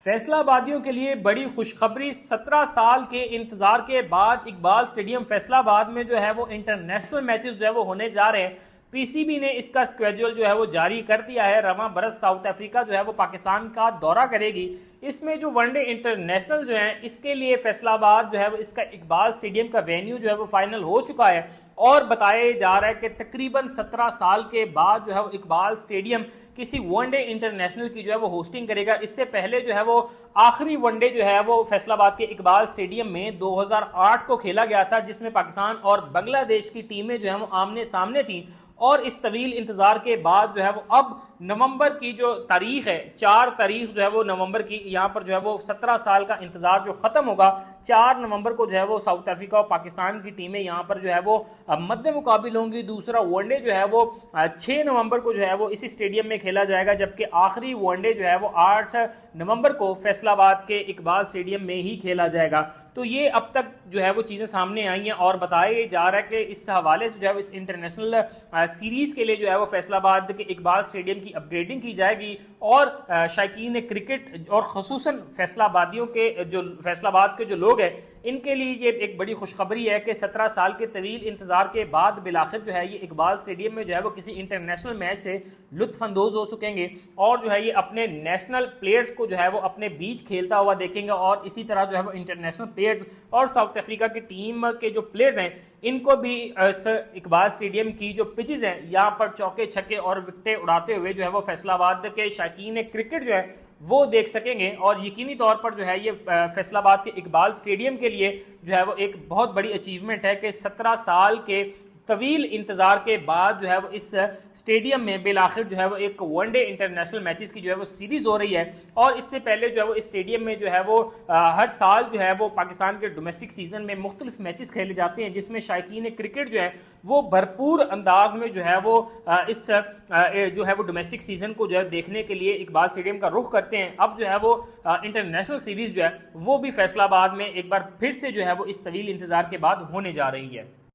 फैसलाबादियों के लिए बड़ी खुशखबरी। 17 साल के इंतजार के बाद इकबाल स्टेडियम फैसलाबाद में जो है वो इंटरनेशनल मैचेस जो है वो होने जा रहे हैं। पीसीबी ने इसका स्केड्यूल जो है वो जारी कर दिया है। रवां बरस साउथ अफ्रीका जो है वो पाकिस्तान का दौरा करेगी। इसमें जो वनडे इंटरनेशनल जो है इसके लिए फैसलाबाद जो है वो इसका इकबाल स्टेडियम का वेन्यू जो है वो फाइनल हो चुका है और बताया जा रहा है कि तकरीबन 17 साल के बाद जो है वो इकबाल स्टेडियम किसी वनडे इंटरनेशनल की जो है वो होस्टिंग करेगा। इससे पहले जो है वो आखिरी वनडे जो है वो फैसलाबाद के इकबाल स्टेडियम में 2008 को खेला गया था, जिसमें पाकिस्तान और बांग्लादेश की टीमें जो है वो आमने सामने थी। और इस तवील इंतजार के बाद जो है वो अब नवंबर की जो तारीख है, 4 तारीख जो है वो नवंबर की, यहाँ पर जो है वो 17 साल का इंतजार जो खत्म होगा 4 नवंबर को जो है वो साउथ अफ्रीका और पाकिस्तान की टीमें यहाँ पर जो है वो मद्दे मुकाबिल होंगी। दूसरा वनडे जो है वो 6 नवंबर को जो है वो इसी स्टेडियम में खेला जाएगा, जबकि आखिरी वनडे जो है वो 8 नवंबर को फैसलाबाद के इकबाल स्टेडियम में ही खेला जाएगा। तो ये अब तक जो है वो चीज़ें सामने आई हैं और बताया जा रहा है कि इस हवाले से जो है वो इस इंटरनेशनल सीरीज के लिए जो है वो फैसलाबाद के इकबाल स्टेडियम की अपग्रेडिंग की जाएगी और शायकीन क्रिकेट और ख़ुसूसन फैसलाबादियों के जो फैसलाबाद के जो लोग हैं इनके लिए ये एक बड़ी खुशखबरी है कि 17 साल के तवील इंतजार के बाद बिलाखिर जो है ये इकबाल स्टेडियम में जो है वो किसी इंटरनेशनल मैच से लुत्फानंदोज हो सकेंगे और जो है ये अपने नेशनल प्लेयर्स को जो है वो अपने बीच खेलता हुआ देखेंगे और इसी तरह जो है वो इंटरनेशनल प्लेयर्स और साउथ अफ्रीका की टीम के जो प्लेयर्स हैं इनको भी इकबाल स्टेडियम की जो पिचेस हैं यहाँ पर चौके छक्के और विकेटें उड़ाते हुए जो है वो फैसलाबाद के शायकीन क्रिकेट जो है वो देख सकेंगे। और यकीनी तौर पर जो है ये फैसलाबाद के इकबाल स्टेडियम के लिए जो है वो एक बहुत बड़ी अचीवमेंट है कि 17 साल के तवील इंतजार के बाद जो है वो इस स्टेडियम में बिलाखिर जो है वो एक वनडे इंटरनेशनल मैचेस की जो है वो सीरीज हो रही है। और इससे पहले जो है वो इस स्टेडियम में जो है वो हर साल जो है वो पाकिस्तान के डोमेस्टिक सीजन में मुख्तलिफ मैचेस खेले जाते हैं, जिसमें शायकीन क्रिकेट जो है वो भरपूर अंदाज में जो है वो इस जो है वो डोमेस्टिक सीजन को जो है देखने के लिए इकबाल स्टेडियम का रुख करते हैं। अब जो है वो इंटरनेशनल सीरीज जो है वो भी फैसलाबाद में एक बार फिर से जो है वो इस तवील इंतजार के बाद होने जा रही है।